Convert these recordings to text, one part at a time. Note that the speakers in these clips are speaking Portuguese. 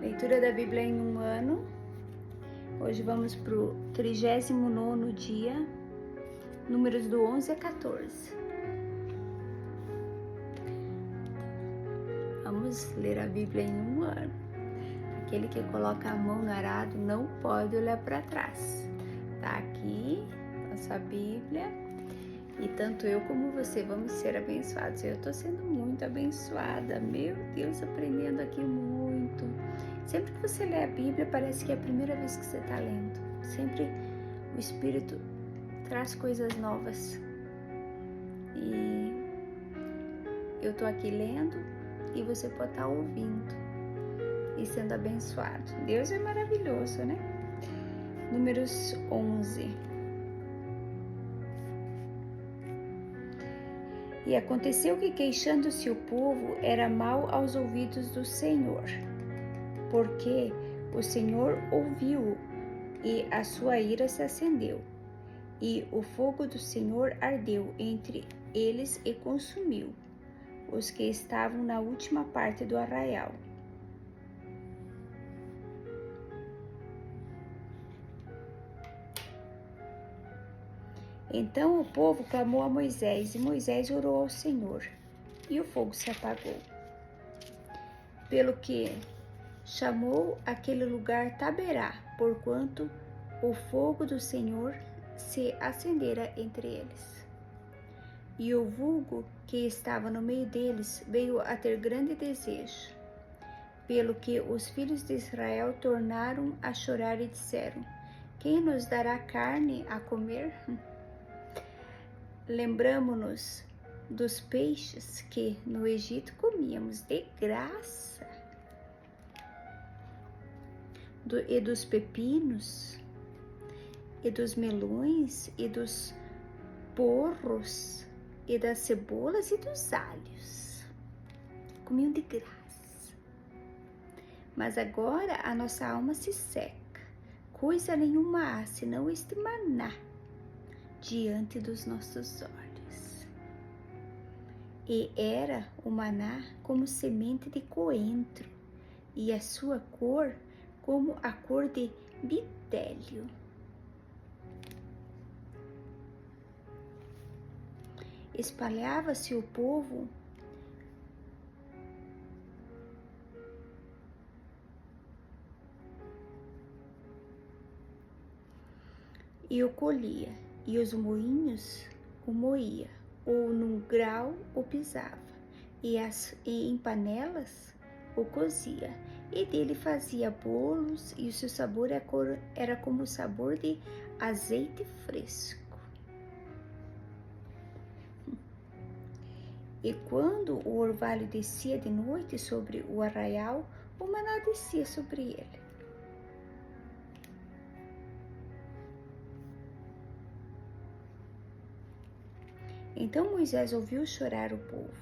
Leitura da Bíblia em um ano. Hoje vamos para o 39º dia, números do 11 a 14. Vamos ler a Bíblia em um ano. Aquele que coloca a mão no arado não pode olhar para trás. Tá aqui nossa Bíblia e tanto eu como você vamos ser abençoados. Eu estou sendo muito abençoada, meu Deus, aprendendo aqui muito. Sempre que você lê a Bíblia, parece que é a primeira vez que você está lendo. Sempre o Espírito traz coisas novas. E eu estou aqui lendo e você pode estar ouvindo e sendo abençoado. Deus é maravilhoso, né? Números 11. E aconteceu que, queixando-se o povo, era mal aos ouvidos do Senhor, porque o Senhor ouviu e a sua ira se acendeu, e o fogo do Senhor ardeu entre eles e consumiu os que estavam na última parte do arraial. Então o povo clamou a Moisés, e Moisés orou ao Senhor, e o fogo se apagou. Pelo que chamou aquele lugar Taberá, porquanto o fogo do Senhor se acendera entre eles. E o vulgo que estava no meio deles veio a ter grande desejo, pelo que os filhos de Israel tornaram a chorar e disseram: quem nos dará carne a comer? Lembramo-nos dos peixes que no Egito comíamos de graça, e dos pepinos, e dos melões, e dos porros, e das cebolas e dos alhos. Comiam de graça. Mas agora a nossa alma se seca, coisa nenhuma há senão este maná diante dos nossos olhos. E era o maná como semente de coentro, e a sua cor como a cor de bitélio. Espalhava-se o povo e o colhia, e os moinhos o moía, ou num grau o pisava, e em panelas o cozia, e dele fazia bolos, e o seu sabor era como o sabor de azeite fresco. E quando o orvalho descia de noite sobre o arraial, o maná descia sobre ele. Então Moisés ouviu chorar o povo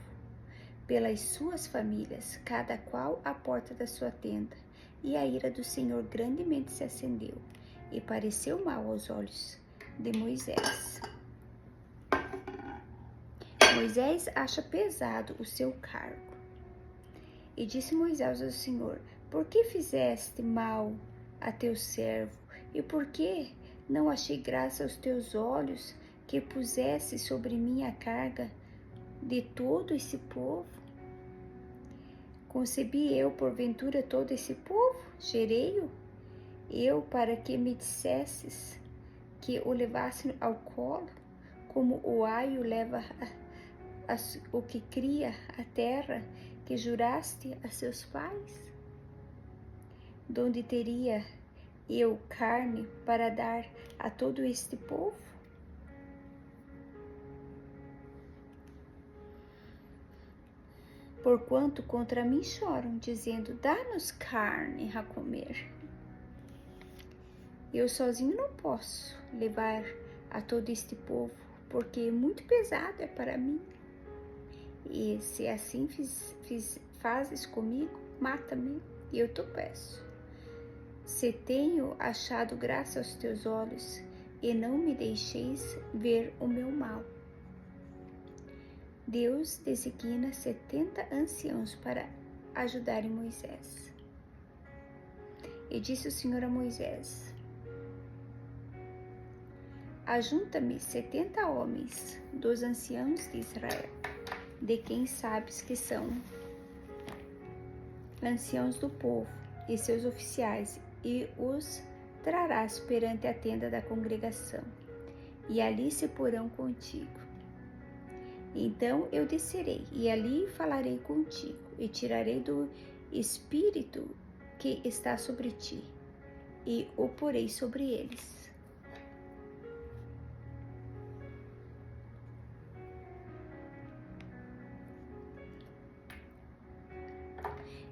pelas suas famílias, cada qual à porta da sua tenda, e a ira do Senhor grandemente se acendeu, e pareceu mal aos olhos de Moisés. Moisés acha pesado o seu cargo. E disse Moisés ao Senhor: por que fizeste mal a teu servo? E por que não achei graça aos teus olhos, que pusesse sobre mim a carga de todo esse povo? Concebi eu, porventura, todo esse povo? Gerei-o eu para que me dissesses que o levasse ao colo, como o aio leva o que cria a terra, que juraste a seus pais? Donde teria eu carne para dar a todo este povo? Porquanto contra mim choram, dizendo: dá-nos carne a comer. Eu sozinho não posso levar a todo este povo, porque muito pesado é para mim. E se assim fazes comigo, mata-me, e eu te peço. Se tenho achado graça aos teus olhos, e não me deixeis ver o meu mal. Deus designa 70 anciãos para ajudarem Moisés. E disse o Senhor a Moisés: Ajunta-me 70 homens dos anciãos de Israel, de quem sabes que são anciãos do povo e seus oficiais, e os trarás perante a tenda da congregação, e ali se porão contigo. Então eu descerei, e ali falarei contigo, e tirarei do Espírito que está sobre ti, e o porei sobre eles.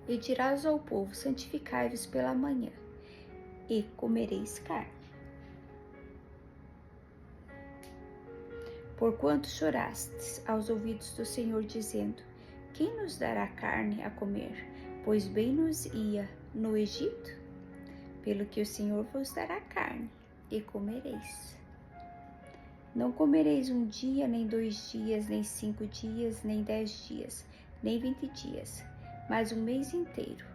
E dirás ao povo: santificai-vos pela manhã, e comereis carne. Porquanto chorastes aos ouvidos do Senhor, dizendo: quem nos dará carne a comer? Pois bem nos ia no Egito. Pelo que o Senhor vos dará carne, e comereis. Não comereis 1 dia, nem 2 dias, nem 5 dias, nem 10 dias, nem 20 dias, mas 1 mês inteiro,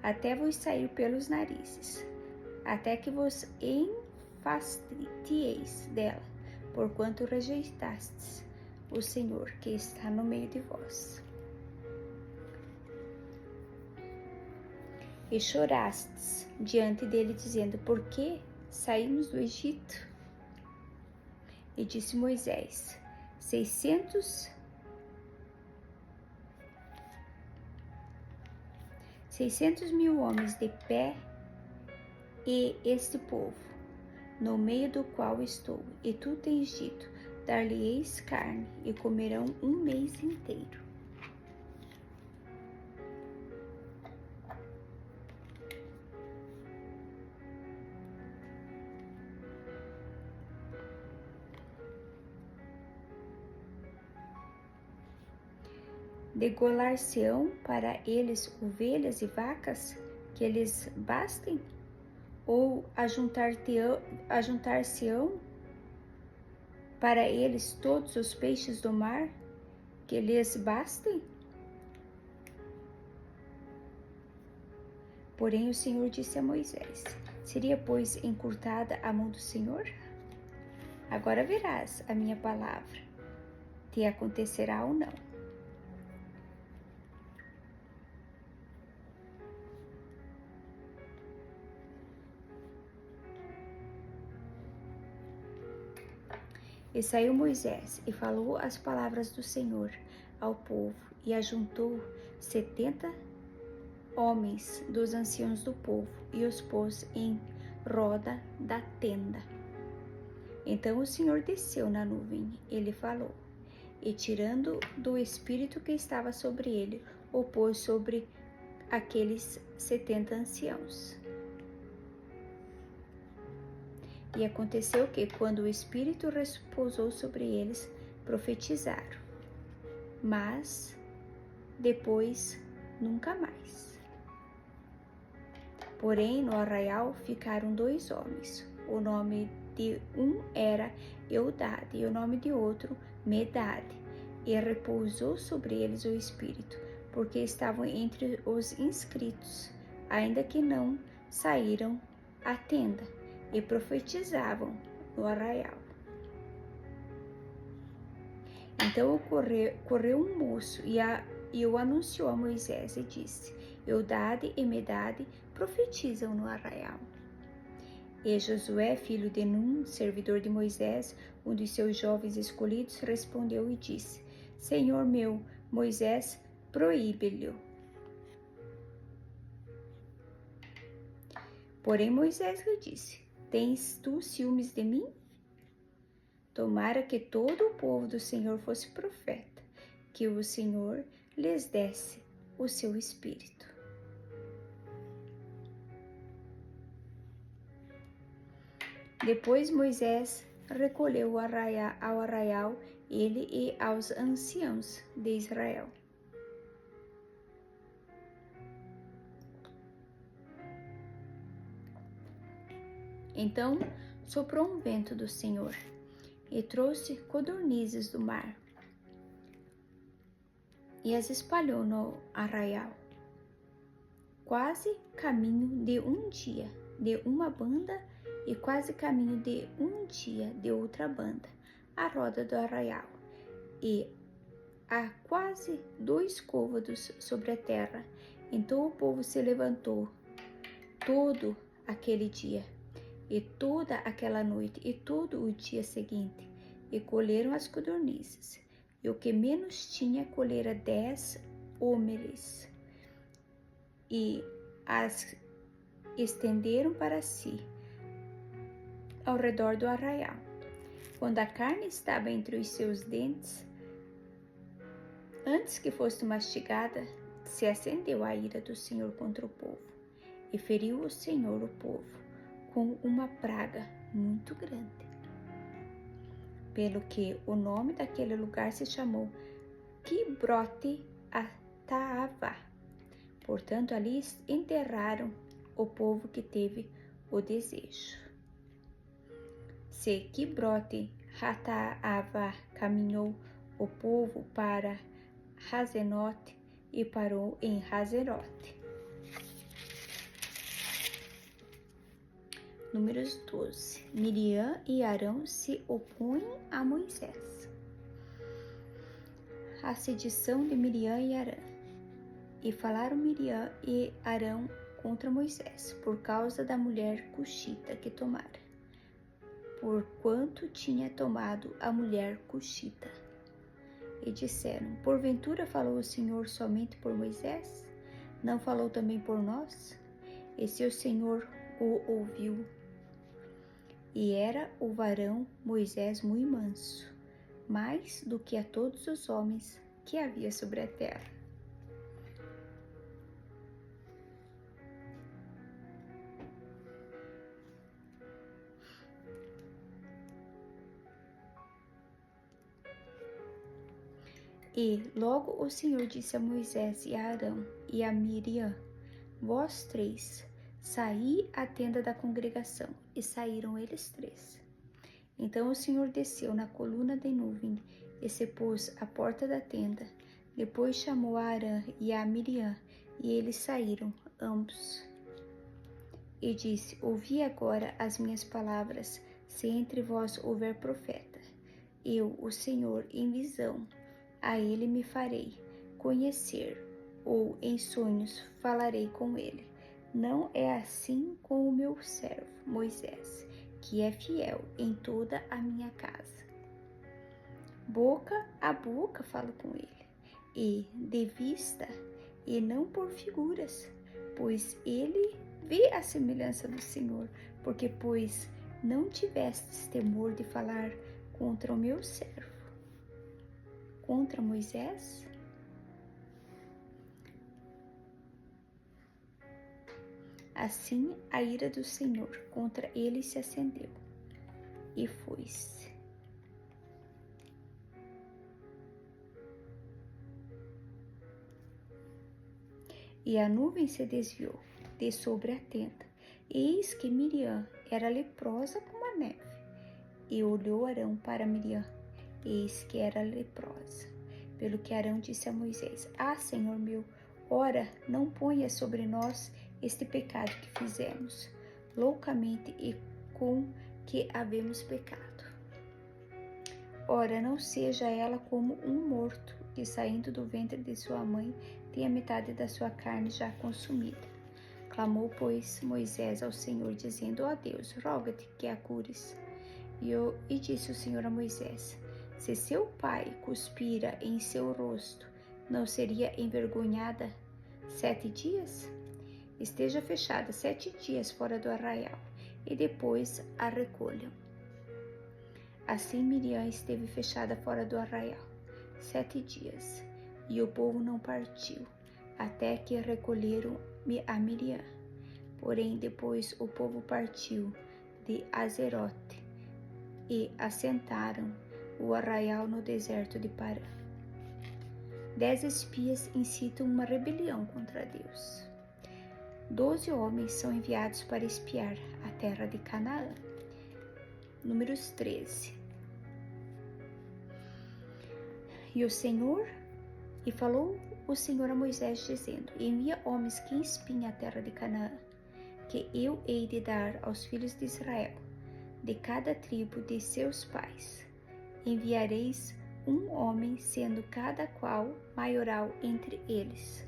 até vos sair pelos narizes, até que vos enfastieis dela, porquanto rejeitastes o Senhor que está no meio de vós. E chorastes diante dele, dizendo: por que saímos do Egito? E disse Moisés: 600 mil homens de pé, e este povo, no meio do qual estou, e tu tens dito: dar-lhe-eis carne, e comerão 1 mês inteiro. Degolar-se-ão para eles ovelhas e vacas, que lhes bastem? Ou ajuntar-se-ão para eles todos os peixes do mar, que lhes bastem? Porém o Senhor disse a Moisés: seria, pois, encurtada a mão do Senhor? Agora verás a minha palavra, te acontecerá ou não. E saiu Moisés, e falou as palavras do Senhor ao povo, e ajuntou 70 homens dos anciãos do povo, e os pôs em roda da tenda. Então o Senhor desceu na nuvem, ele falou, e tirando do Espírito que estava sobre ele, o pôs sobre aqueles 70 anciãos. E aconteceu que, quando o Espírito repousou sobre eles, profetizaram. Mas, depois, nunca mais. Porém, no arraial ficaram 2 homens. O nome de um era Eudade, e o nome de outro, Medade. E repousou sobre eles o Espírito, porque estavam entre os inscritos, ainda que não saíram à tenda, e profetizavam no arraial. Então correu um moço e o anunciou a Moisés e disse: Eudade e Medade profetizam no arraial. E Josué, filho de Num, servidor de Moisés, um dos seus jovens escolhidos, respondeu e disse: Senhor meu, Moisés proíbe-lhe. Porém Moisés lhe disse: Tens tu ciúmes de mim? Tomara que todo o povo do Senhor fosse profeta, que o Senhor lhes desse o seu espírito. Depois Moisés recolheu ao arraial, ele e aos anciãos de Israel. Então soprou um vento do Senhor e trouxe codornizes do mar e as espalhou no arraial, quase caminho de 1 dia. de uma banda e quase caminho de um dia de outra banda, à roda do arraial, e a quase 2 côvados sobre a terra. Então o povo se levantou todo aquele dia, e toda aquela noite, e todo o dia seguinte, e colheram as codornizes. E o que menos tinha colhera 10 homeres, e as estenderam para si ao redor do arraial. Quando a carne estava entre os seus dentes, antes que fosse mastigada, se acendeu a ira do Senhor contra o povo, e feriu o Senhor o povo com uma praga muito grande, pelo que o nome daquele lugar se chamou Quibrote Ataavá. Portanto, ali enterraram o povo que teve o desejo. Se Quibrote Ataavá caminhou o povo para Hazenote e parou em Hazerote. Números 12. Miriam e Arão se opõem a Moisés. A sedição de Miriam e Arão. E falaram Miriam e Arão contra Moisés, por causa da mulher cuxita que tomara, porquanto tinha tomado a mulher cuxita. E disseram: porventura falou o Senhor somente por Moisés? Não falou também por nós? E seu Senhor o ouviu. E era o varão Moisés muito manso, mais do que a todos os homens que havia sobre a terra. E logo o Senhor disse a Moisés e a Arão e a Miriam: vós 3, saí à tenda da congregação. E saíram eles 3. Então o Senhor desceu na coluna de nuvem e se pôs à porta da tenda. Depois chamou a Arão e a Miriam, e eles saíram, ambos. E disse: ouvi agora as minhas palavras, se entre vós houver profeta. Eu, o Senhor, em visão, a ele me farei conhecer, ou em sonhos falarei com ele. Não é assim com o meu servo Moisés, que é fiel em toda a minha casa. Boca a boca falo com ele, e de vista, e não por figuras, pois ele vê a semelhança do Senhor, porque pois não tivestes temor de falar contra o meu servo, contra Moisés? Assim a ira do Senhor contra ele se acendeu, e foi-se. E a nuvem se desviou de sobre a tenda. Eis que Miriam era leprosa como a neve. E olhou Arão para Miriam, eis que era leprosa. Pelo que Arão disse a Moisés: ah, Senhor meu, ora, não ponha sobre nós este pecado que fizemos, loucamente e com que havemos pecado. Ora, não seja ela como um morto, que saindo do ventre de sua mãe tem a metade da sua carne já consumida. Clamou, pois, Moisés ao Senhor, dizendo: ó Deus, roga-te que a cures. E disse o Senhor a Moisés: se seu pai cuspira em seu rosto, não seria envergonhada 7 dias? Esteja fechada 7 dias fora do arraial, e depois a recolham. Assim Miriam esteve fechada fora do arraial 7 dias, e o povo não partiu, até que recolheram a Miriam. Porém, depois o povo partiu de Hazerote, e assentaram o arraial no deserto de Parã. 10 espias incitam uma rebelião contra Deus. 12 homens são enviados para espiar a terra de Canaã. Números 13. E falou o Senhor a Moisés, dizendo: envia homens que espiem a terra de Canaã. que eu hei de dar aos filhos de Israel, de cada tribo de seus pais. Enviareis um homem, sendo cada qual maioral entre eles.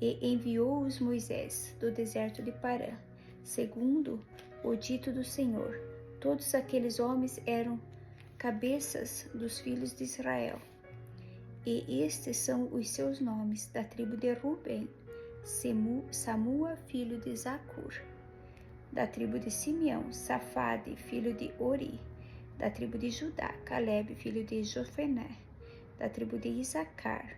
E enviou-os Moisés do deserto de Parã, segundo o dito do Senhor. Todos aqueles homens eram cabeças dos filhos de Israel. E estes são os seus nomes: da tribo de Ruben, Samua, filho de Zacur; da tribo de Simeão, Safade, filho de Ori; da tribo de Judá, Calebe, filho de Jofené; da tribo de Isacar,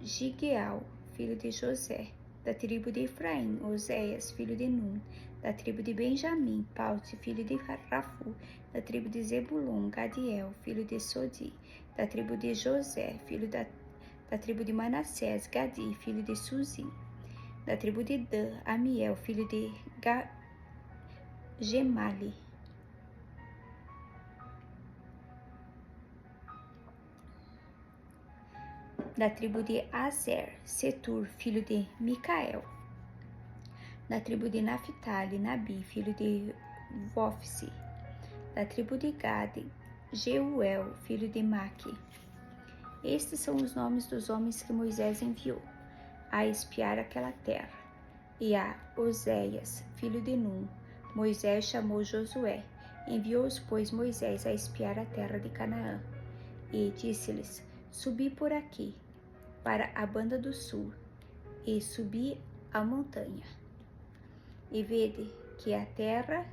Gigeal, filho de José; da tribo de Efraim, Oséias, filho de Nun; da tribo de Benjamim, Paute, filho de Rafu; da tribo de Zebulon, Gadiel, filho de Sodi; da tribo de José, filho da tribo de Manassés, Gadi, filho de Suzi; da tribo de Dan, Amiel, filho de Gemali; da tribo de Azer, Setur, filho de Micael; da tribo de Naphtali, Nabi, filho de Vofsi; da tribo de Gade, Jeuel, filho de Maque. Estes são os nomes dos homens que Moisés enviou a espiar aquela terra. E a Oséias, filho de Nun, Moisés chamou Josué. Enviou-os, pois, Moisés a espiar a terra de Canaã. E disse-lhes: Subi por aqui, para a banda do sul, e subi a montanha. E vede que a terra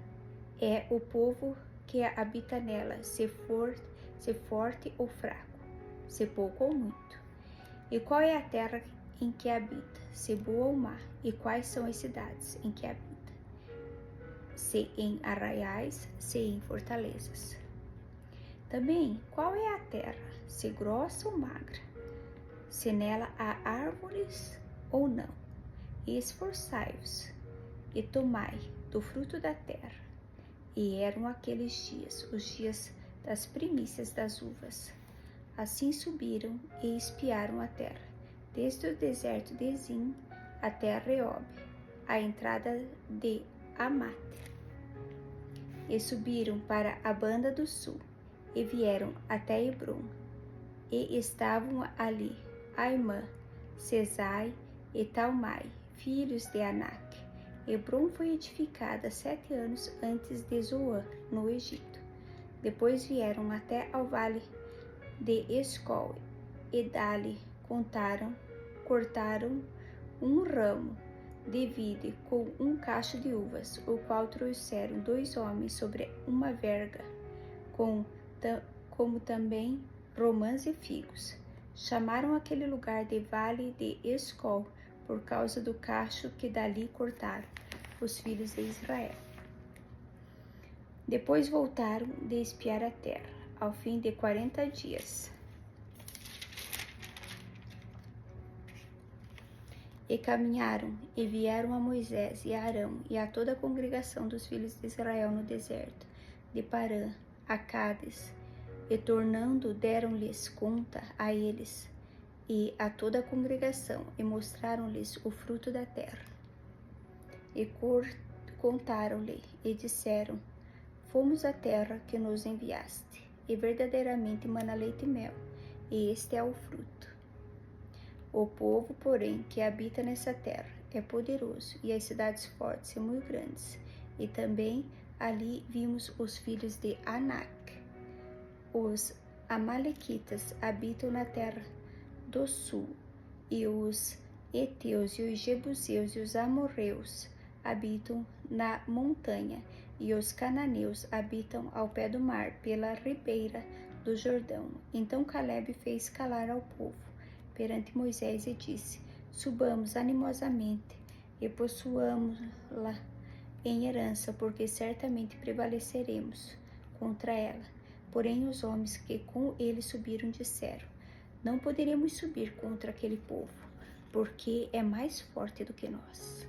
é o povo que habita nela, se forte ou fraco, se pouco ou muito. E qual é a terra em que habita, se boa ou má? E quais são as cidades em que habita? Se em arraiais, se em fortalezas. Também, qual é a terra, se grossa ou magra? Se nela há árvores ou não? E esforçai-vos, e tomai do fruto da terra. E eram aqueles dias, os dias das primícias das uvas. Assim subiram e espiaram a terra, desde o deserto de Zin até a Reob, a entrada de Amate. E subiram para a banda do sul, e vieram até Hebron. E estavam ali Aimã, Sesai e Talmai, filhos de Anak. Hebron foi edificada 7 anos antes de Zoã, no Egito. Depois vieram até ao vale de Escol, e dali cortaram um ramo de vide com um cacho de uvas, o qual trouxeram 2 homens sobre uma verga, como também romãs e figos. Chamaram aquele lugar de Vale de Escol, por causa do cacho que dali cortaram os filhos de Israel. Depois voltaram de espiar a terra, ao fim de 40 dias. E caminharam, e vieram a Moisés e a Arão, e a toda a congregação dos filhos de Israel no deserto de Parã, a Cádiz, e tornando deram-lhes conta a eles e a toda a congregação, e mostraram-lhes o fruto da terra. E contaram-lhe, e disseram: Fomos à terra que nos enviaste, e verdadeiramente mana leite e mel, e este é o fruto. O povo, porém, que habita nessa terra é poderoso, e as cidades fortes são muito grandes. E também ali vimos os filhos de Anak. Os amalequitas habitam na terra do sul, e os heteus e os jebuseus e os amorreus habitam na montanha, e os cananeus habitam ao pé do mar, pela ribeira do Jordão. Então Calebe fez calar ao povo perante Moisés e disse: Subamos animosamente e possuamos-la em herança, porque certamente prevaleceremos contra ela. Porém os homens que com ele subiram disseram: Não poderemos subir contra aquele povo, porque é mais forte do que nós.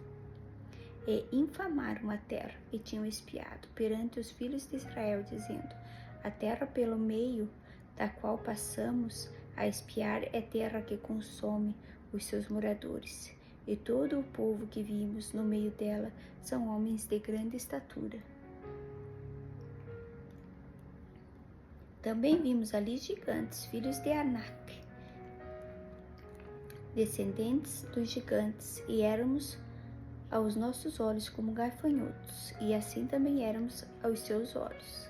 E infamaram a terra, e tinham espiado perante os filhos de Israel, dizendo: A terra pelo meio da qual passamos a espiar é terra que consome os seus moradores. e todo o povo que vimos no meio dela são homens de grande estatura. Também vimos ali gigantes, filhos de Anak, descendentes dos gigantes, e éramos aos nossos olhos como gafanhotos, e assim também éramos aos seus olhos.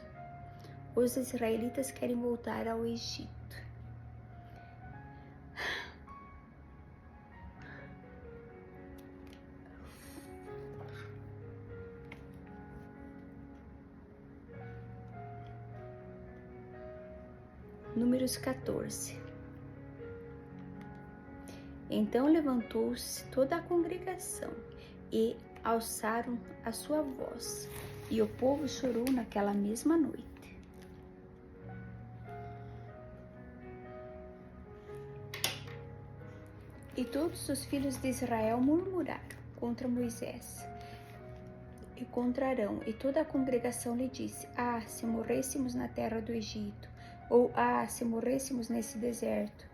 Os israelitas querem voltar ao Egito. Números 14. Então levantou-se toda a congregação e alçaram a sua voz, e o povo chorou naquela mesma noite. E todos os filhos de Israel murmuraram contra Moisés e contra Arão, e toda a congregação lhe disse: Ah, se morrêssemos na terra do Egito, ou ah, se morrêssemos nesse deserto.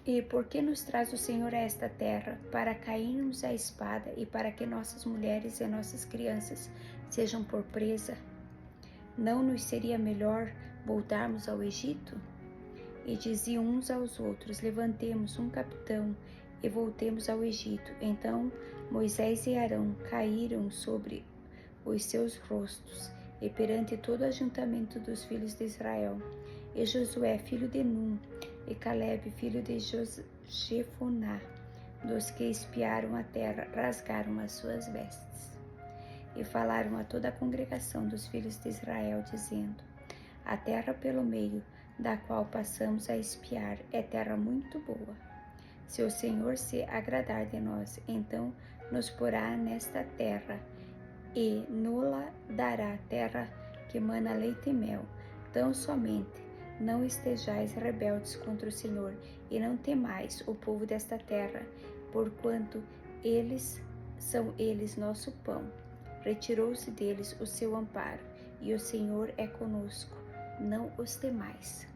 E por que nos traz o Senhor a esta terra? Para cairmos à espada e para que nossas mulheres e nossas crianças sejam por presa? Não nos seria melhor voltarmos ao Egito? E diziam uns aos outros: Levantemos um capitão e voltemos ao Egito. Então Moisés e Arão caíram sobre os seus rostos e perante todo o ajuntamento dos filhos de Israel. E Josué, filho de Num, e Caleb, filho de Jefoná, dos que espiaram a terra, rasgaram as suas vestes. E falaram a toda a congregação dos filhos de Israel, dizendo: A terra pelo meio da qual passamos a espiar é terra muito boa. Se o Senhor se agradar de nós, então nos porá nesta terra e nos-la dará terra que mana leite e mel. Tão somente não estejais rebeldes contra o Senhor, e não temais o povo desta terra, porquanto são eles nosso pão. Retirou-se deles o seu amparo, e o Senhor é conosco, não os temais.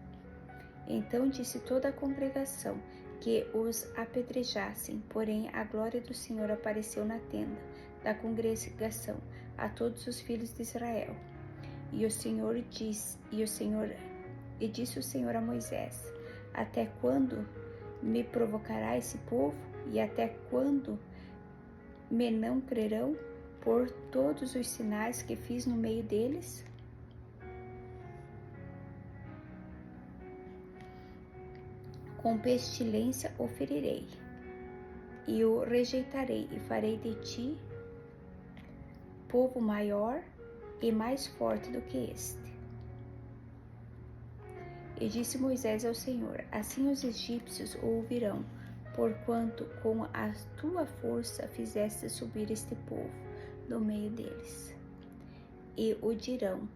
Então disse toda a congregação que os apedrejassem, porém a glória do Senhor apareceu na tenda da congregação a todos os filhos de Israel. E disse o Senhor a Moisés: Até quando me provocará esse povo? E até quando me não crerão por todos os sinais que fiz no meio deles? Com pestilência o ferirei, e o rejeitarei, e farei de ti povo maior e mais forte do que este. E disse Moisés ao Senhor: Assim os egípcios o ouvirão, porquanto com a tua força fizeste subir este povo do meio deles. E o dirão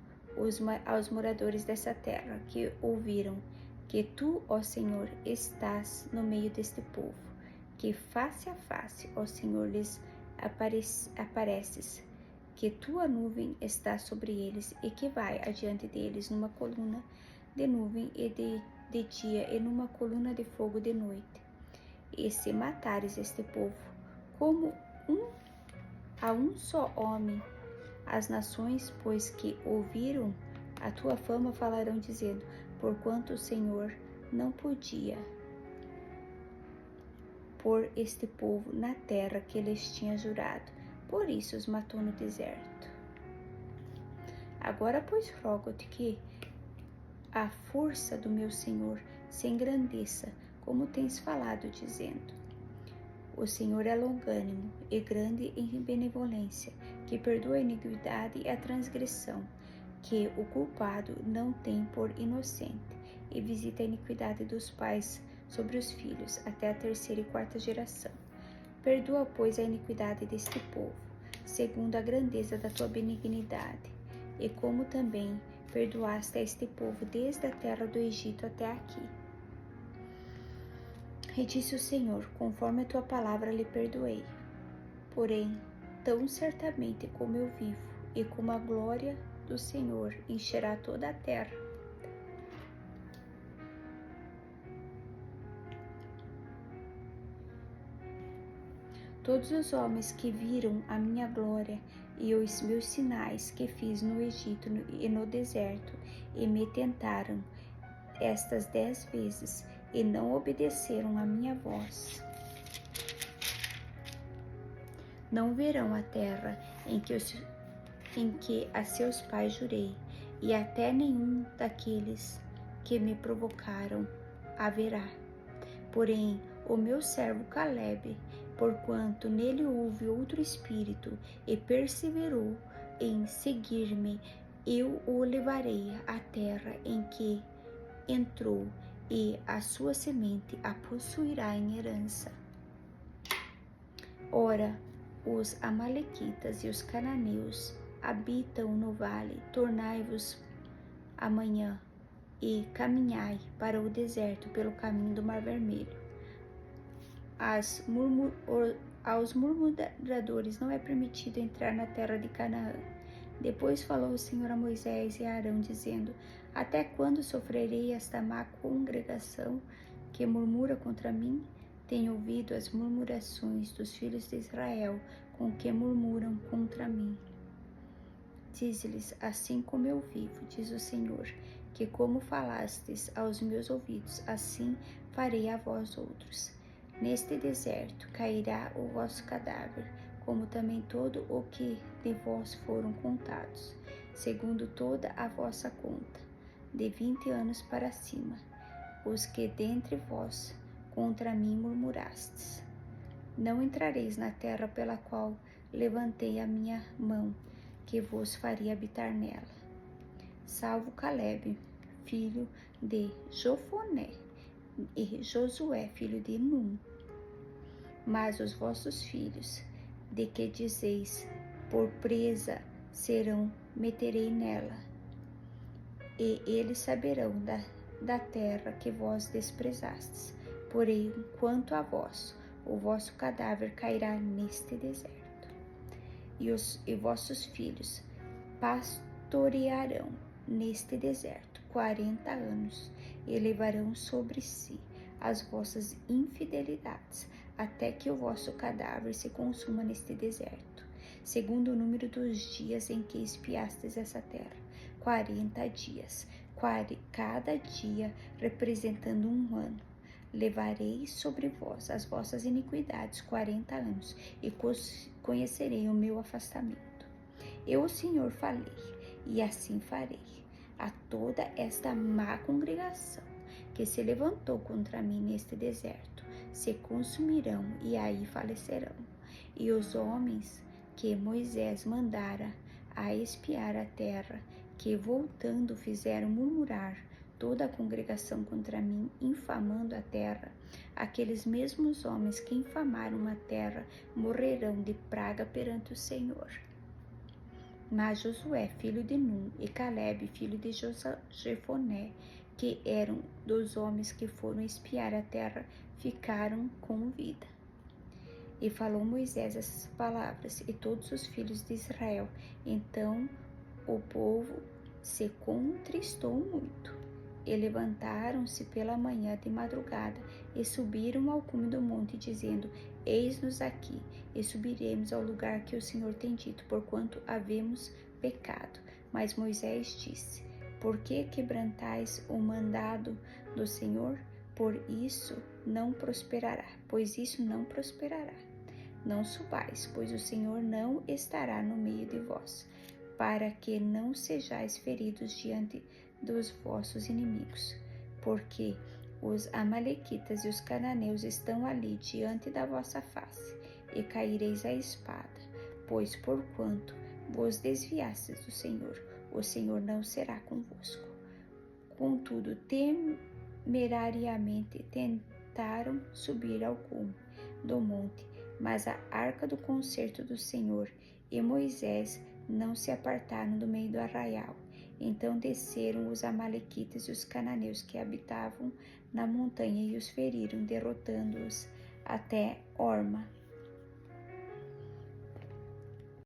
aos moradores dessa terra que ouviram que tu, ó Senhor, estás no meio deste povo, que face a face, ó Senhor, lhes apareces, que tua nuvem está sobre eles e que vai adiante deles numa coluna de nuvem e de dia e numa coluna de fogo de noite. E se matares este povo como a um só homem, as nações, pois que ouviram a tua fama, falarão dizendo: Porquanto o Senhor não podia pôr este povo na terra que lhes tinha jurado, por isso os matou no deserto. Agora, pois, rogo-te que a força do meu Senhor se engrandeça, como tens falado, dizendo: O Senhor é longânimo e grande em benevolência, que perdoa a iniquidade e a transgressão, que o culpado não tem por inocente, e visita a iniquidade dos pais sobre os filhos, até a terceira e quarta geração. Perdoa, pois, a iniquidade deste povo, segundo a grandeza da tua benignidade, e como também perdoaste a este povo desde a terra do Egito até aqui. E disse o Senhor: Conforme a tua palavra lhe perdoei. Porém, tão certamente como eu vivo, e como a glória do Senhor encherá toda a terra, Todos os homens que viram a minha glória e os meus sinais que fiz no Egito e no deserto, e me tentaram estas 10 vezes, e não obedeceram à minha voz, não verão a terra em que a seus pais jurei, e até nenhum daqueles que me provocaram haverá. Porém, o meu servo Caleb, porquanto nele houve outro espírito, e perseverou em seguir-me, eu o levarei à terra em que entrou, e a sua semente a possuirá em herança. Ora, os amalequitas e os cananeus habitam no vale. Tornai-vos amanhã e caminhai para o deserto pelo caminho do Mar Vermelho. Aos murmuradores não é permitido entrar na terra de Canaã. Depois falou o Senhor a Moisés e a Arão, dizendo: Até quando sofrerei esta má congregação que murmura contra mim? Tenho ouvido as murmurações dos filhos de Israel, com que murmuram contra mim. Diz-lhes: Assim como eu vivo, diz o Senhor, que como falastes aos meus ouvidos, assim farei a vós outros. Neste deserto cairá o vosso cadáver, como também todo o que de vós foram contados, segundo toda a vossa conta, de 20 anos para cima, os que dentre vós contra mim murmurastes. Não entrareis na terra pela qual levantei a minha mão, que vos faria habitar nela, salvo Caleb, filho de Jofoné, e Josué, filho de Num. Mas os vossos filhos, de que dizeis, por presa serão, meterei nela, e eles saberão da terra que vós desprezastes. Porém, quanto a vós, o vosso cadáver cairá neste deserto, e vossos filhos pastorearão neste deserto 40 anos, e levarão sobre si as vossas infidelidades, até que o vosso cadáver se consuma neste deserto, segundo o número dos dias em que espiastes essa terra, 40 dias, cada dia representando um ano. Levarei sobre vós as vossas iniquidades 40 anos, e conhecerei o meu afastamento. Eu, o Senhor, falei, e assim farei a toda esta má congregação que se levantou contra mim neste deserto, se consumirão e aí falecerão. E os homens que Moisés mandara a espiar a terra, que voltando fizeram murmurar toda a congregação contra mim, infamando a terra, aqueles mesmos homens que infamaram a terra morrerão de praga perante o Senhor. Mas Josué, filho de Num, e Caleb, filho de Jefoné, que eram dos homens que foram espiar a terra, ficaram com vida. E falou Moisés essas palavras, e todos os filhos de Israel. Então o povo se contristou muito, e levantaram-se pela manhã de madrugada, e subiram ao cume do monte, dizendo: Eis-nos aqui, e subiremos ao lugar que o Senhor tem dito, porquanto havemos pecado. Mas Moisés disse: Por que quebrantais o mandado do Senhor? Pois isso não prosperará. Não subais, pois o Senhor não estará no meio de vós, para que não sejais feridos diante dos vossos inimigos, porque os amalequitas e os cananeus estão ali diante da vossa face, e caireis à espada, pois porquanto vos desviastes do Senhor, o Senhor não será convosco. Contudo, temerariamente tentaram subir ao cume do monte, mas a arca do concerto do Senhor e Moisés não se apartaram do meio do arraial. Então desceram os amalequitas e os cananeus que habitavam na montanha e os feriram, derrotando-os até Horma.